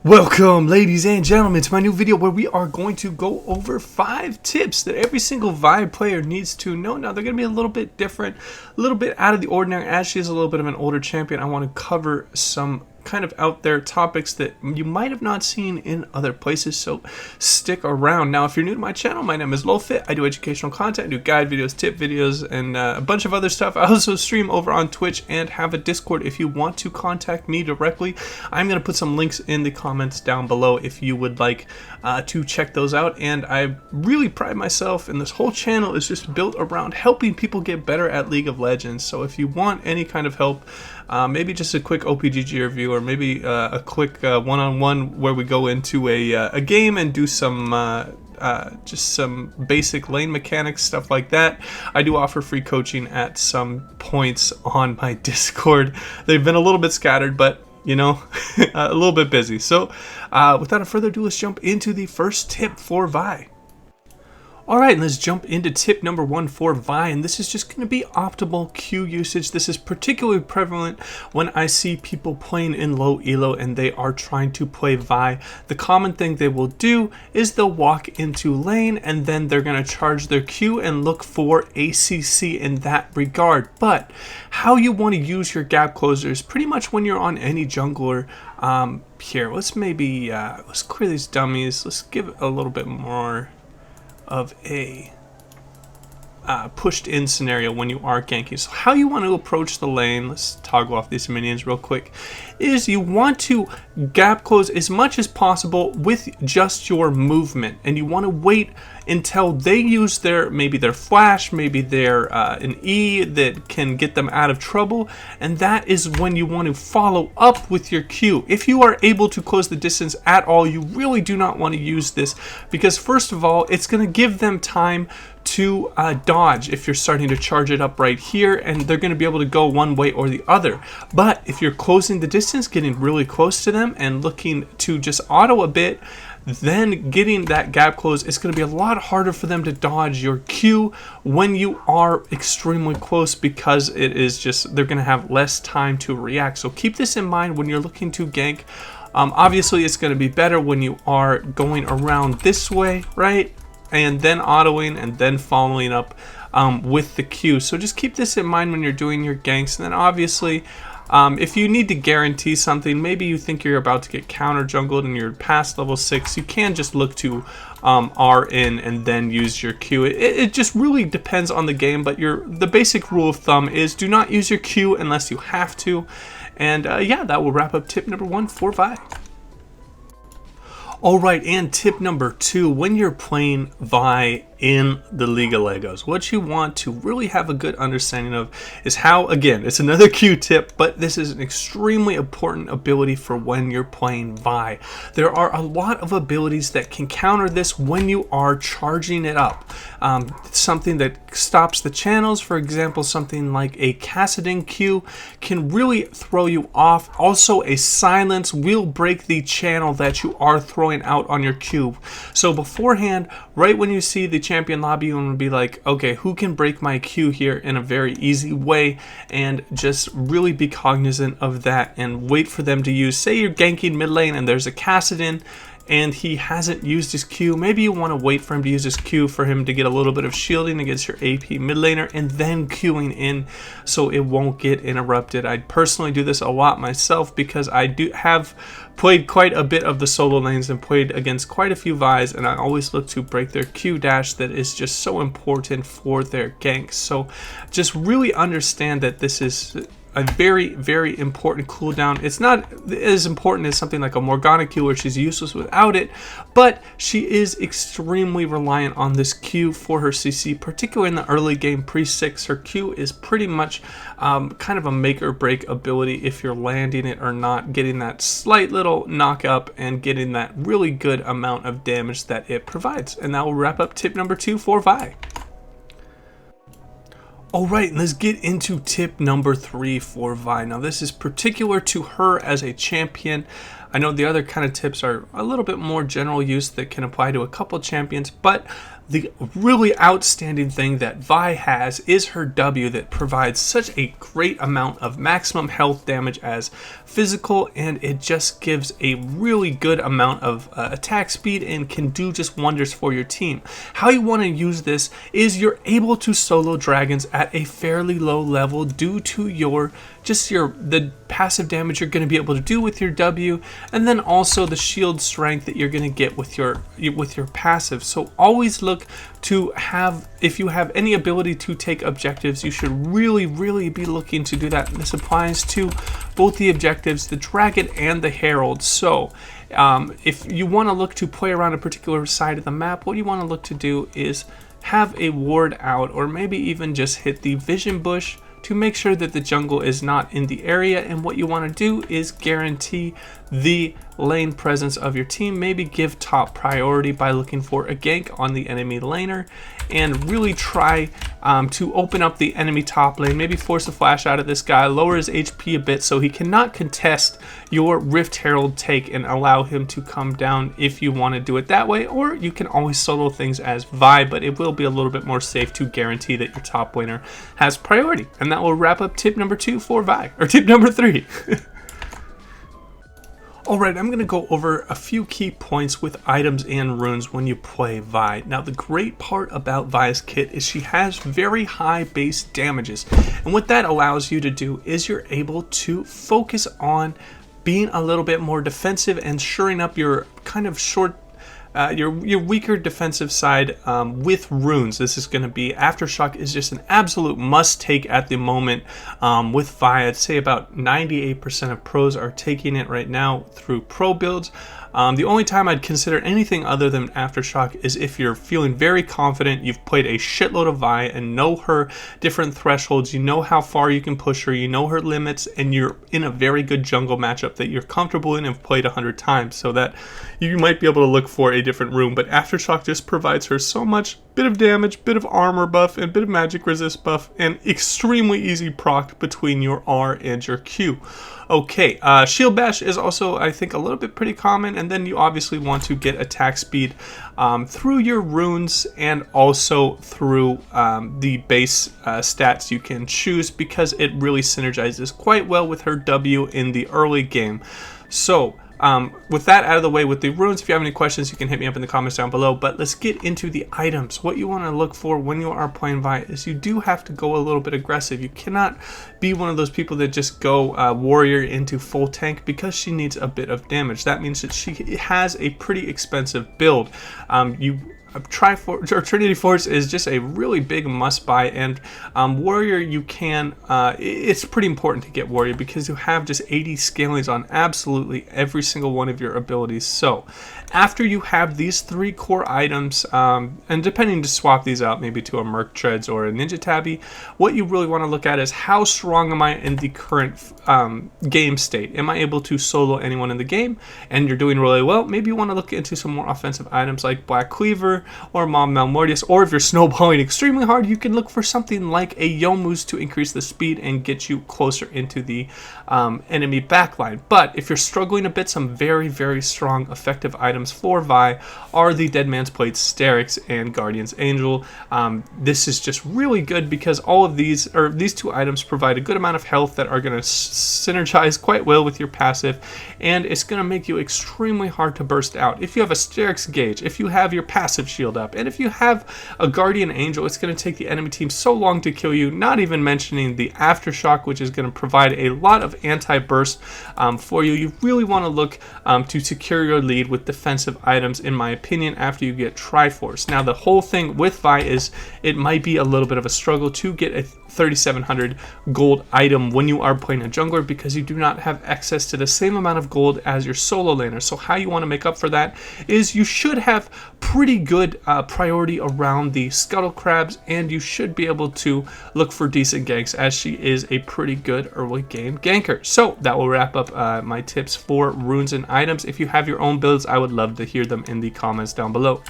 Welcome, ladies and gentlemen, to my new video where we are going to go over 5 tips that every single Vi player needs to know. Now, they're going to be a little bit different, a little bit out of the ordinary. As she is a little bit of an older champion, I want to cover some kind of out there topics that you might have not seen in other places, so stick around. Now, if you're new to my channel, my name is LowFit. I do educational content, I do guide videos, tip videos, and a bunch of other stuff. I also stream over on Twitch and have a Discord if you want to contact me directly. I'm going to put some links in the comments down below if you would like to check those out. And I really pride myself, and this whole channel is just built around helping people get better at League of Legends. So if you want any kind of help, maybe just a quick OPGG review, or maybe a quick one-on-one where we go into a game and do some just some basic lane mechanics, stuff like that. I do offer free coaching at some points on my Discord. They've been a little bit scattered, but you know, a little bit busy. So without further ado, let's jump into the first tip for Vi. Alright, let's jump into tip number 1 for Vi, and this is just going to be optimal Q usage. This is particularly prevalent when I see people playing in low elo and they are trying to play Vi. The common thing they will do is they'll walk into lane and then they're going to charge their Q and look for ACC in that regard. But how you want to use your gap closers pretty much when you're on any jungler. Here, let's maybe let's clear these dummies. Let's give it a little bit more of a pushed in scenario when you are ganking. So how you want to approach the lane, let's toggle off these minions real quick, is you want to gap close as much as possible with just your movement, and you want to wait until they use their flash, maybe their an E that can get them out of trouble, and that is when you want to follow up with your Q. If you are able to close the distance at all, you really do not want to use this, because first of all, it's going to give them time to dodge if you're starting to charge it up right here, and they're going to be able to go one way or the other. But if you're closing the distance, getting really close to them and looking to just auto a bit, then getting that gap close, it's going to be a lot harder for them to dodge your Q when you are extremely close, because it is just, they're going to have less time to react. So keep this in mind when you're looking to gank. Obviously, it's going to be better when you are going around this way, right? And then autoing and then following up with the Q. So just keep this in mind when you're doing your ganks. And then obviously, if you need to guarantee something, maybe you think you're about to get counter jungled and you're past level 6, you can just look to R in and then use your Q. It just really depends on the game, but the basic rule of thumb is do not use your Q unless you have to. And yeah, that will wrap up tip number 1 for Vi. Alright, and tip number 2, when you're playing Vi in the League of Legos, what you want to really have a good understanding of is how, again, it's another Q tip, but this is an extremely important ability for when you're playing Vi. There are a lot of abilities that can counter this when you are charging it up. Something that stops the channels, for example, something like a Cassadin Q can really throw you off. Also, a silence will break the channel that you are throwing out on your Q. So beforehand, right when you see the champion lobby, you want to be like, okay, who can break my Q here in a very easy way, and just really be cognizant of that and wait for them to use, say you're ganking mid lane and there's a Cassadin and he hasn't used his Q. Maybe you want to wait for him to use his Q for him to get a little bit of shielding against your AP mid laner, and then Qing in so it won't get interrupted. I personally do this a lot myself because I have played quite a bit of the solo lanes and played against quite a few Vi's, and I always look to break their Q dash that is just so important for their ganks. So just really understand that this is a very, very important cooldown. It's not as important as something like a Morgana Q where she's useless without it, but she is extremely reliant on this Q for her CC, particularly in the early game pre-6. Her Q is pretty much kind of a make or break ability if you're landing it or not, getting that slight little knock up and getting that really good amount of damage that it provides. And that will wrap up tip number 2 for Vi. Alright, let's get into tip number 3 for Vi. Now, this is particular to her as a champion. I know the other kind of tips are a little bit more general use that can apply to a couple champions, but the really outstanding thing that Vi has is her W that provides such a great amount of maximum health damage as physical, and it just gives a really good amount of attack speed and can do just wonders for your team. How you want to use this is you're able to solo dragons at a fairly low level due to the passive damage you're going to be able to do with your W, and then also the shield strength that you're going to get with your passive. So always look to have, if you have any ability to take objectives, you should really be looking to do that. And this applies to both the objectives, the dragon and the herald. So if you want to look to play around a particular side of the map, what you want to look to do is have a ward out, or maybe even just hit the vision bush to make sure that the jungle is not in the area. And what you want to do is guarantee the lane presence of your team. Maybe give top priority by looking for a gank on the enemy laner, and really try to open up the enemy top lane. Maybe force a flash out of this guy, lower his HP a bit so he cannot contest your Rift Herald take, and allow him to come down if you want to do it that way. Or you can always solo things as Vi, but it will be a little bit more safe to guarantee that your top laner has priority. And that will wrap up tip number 2 for Vi, or tip number 3. Alright, I'm going to go over a few key points with items and runes when you play Vi. Now, the great part about Vi's kit is she has very high base damages, and what that allows you to do is you're able to focus on being a little bit more defensive and shoring up your kind of your weaker defensive side with runes. This is going to be, Aftershock is just an absolute must take at the moment with Vi. I'd say about 98% of pros are taking it right now through pro builds. The only time I'd consider anything other than Aftershock is if you're feeling very confident, you've played a shitload of Vi and know her different thresholds, you know how far you can push her, you know her limits, and you're in a very good jungle matchup that you're comfortable in and have played 100 times, so that you might be able to look for a different room. But Aftershock just provides her so much bit of damage, bit of armor buff, and bit of magic resist buff, and extremely easy proc between your R and your Q. Okay, Shield Bash is also, I think, a little bit pretty common, and then you obviously want to get attack speed through your runes and also through the base stats you can choose, because it really synergizes quite well with her W in the early game. So, with that out of the way with the runes, if you have any questions, you can hit me up in the comments down below. But let's get into the items. What you want to look for when you are playing Vi is you do have to go a little bit aggressive. You cannot be one of those people that just go warrior into full tank, because she needs a bit of damage. That means that she has a pretty expensive build. Trinity Force is just a really big must buy, and Warrior, you can, it's pretty important to get Warrior because you have just 80 scalings on absolutely every single one of your abilities. So after you have these 3 core items, and depending, to swap these out maybe to a Merc Treads or a Ninja Tabby, what you really want to look at is how strong am I in the current game state. Am I able to solo anyone in the game? And you're doing really well. Maybe you want to look into some more offensive items like Black Cleaver or Mom Malmortius, or if you're snowballing extremely hard, you can look for something like a Yomu's to increase the speed and get you closer into the enemy backline. But if you're struggling a bit, some very strong effective items for Vi are the Dead Man's Plate, Sterix, and Guardian's Angel. This is just really good because all of these 2 items provide a good amount of health that are going to synergize quite well with your passive, and it's going to make you extremely hard to burst out. If you have a Sterix gauge, if you have your passive shield up, and if you have a Guardian Angel, it's going to take the enemy team so long to kill you, not even mentioning the Aftershock, which is going to provide a lot of anti-burst for you. You really want to look to secure your lead with defensive items, in my opinion, after you get Triforce. Now, the whole thing with Vi is it might be a little bit of a struggle to get a 3,700 gold item when you are playing a jungler, because you do not have access to the same amount of gold as your solo laner. So how you want to make up for that is you should have pretty good priority around the Scuttle Crabs, and you should be able to look for decent ganks, as she is a pretty good early game ganker. So that will wrap up my tips for runes and items. If you have your own builds, I would love to hear them in the comments down below.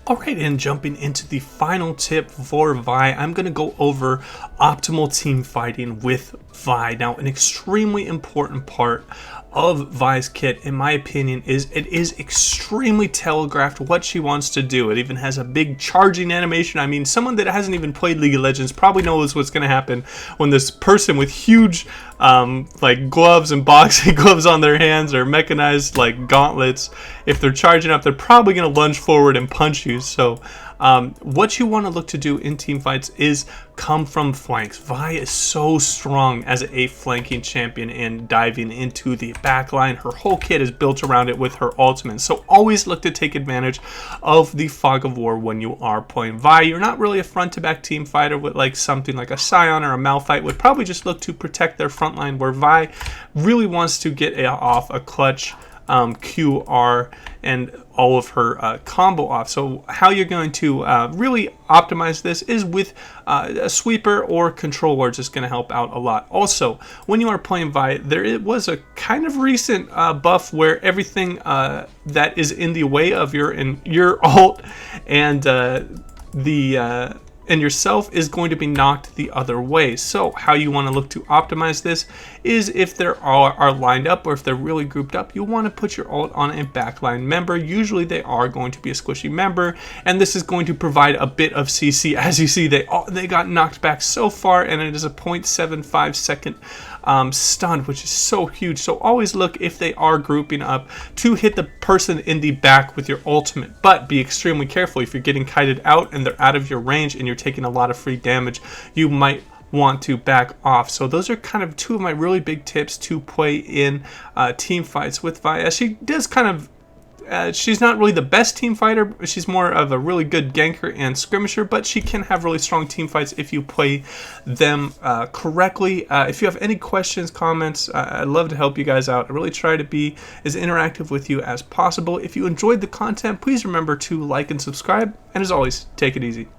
Alright, and jumping into the final tip for Vi, I'm going to go over optimal team fighting with Vi. Now, an extremely important part of Vi's kit, in my opinion, is it is extremely telegraphed what she wants to do. It even has a big charging animation. I mean, someone that hasn't even played League of Legends probably knows what's going to happen when this person with huge like gloves and boxing gloves on their hands, or mechanized like gauntlets, if they're charging up, they're probably going to lunge forward and punch you. So what you want to look to do in team fights is come from flanks. Vi is so strong as a flanking champion and diving into the backline. Her whole kit is built around it with her ultimate. So always look to take advantage of the fog of war when you are playing Vi. You're not really a front-to-back team fighter with like something like a Scion or a Malphite would probably just look to protect their front line, where Vi really wants to get off a clutch QR and all of her combo off. So how you're going to really optimize this is with a sweeper or control wards. Is going to help out a lot. Also, when you are playing Vi, there was a kind of recent buff where everything that is in the way of your ult and and yourself is going to be knocked the other way. So how you want to look to optimize this is, if they are lined up or if they're really grouped up, you want to put your ult on a backline member. Usually they are going to be a squishy member, and this is going to provide a bit of CC. As you see, they got knocked back so far, and it is a 0.75 second stun, which is so huge. So always look, if they are grouping up, to hit the person in the back with your ultimate, but be extremely careful. If you're getting kited out and they're out of your range and you're taking a lot of free damage, you might want to back off. So those are kind of two of my really big tips to play in team fights with Vi. She does kind of she's not really the best team fighter. She's more of a really good ganker and skirmisher, but she can have really strong team fights if you play them correctly. If you have any questions, comments, I'd love to help you guys out. I really try to be as interactive with you as possible. If you enjoyed the content, please remember to like and subscribe. And as always, take it easy.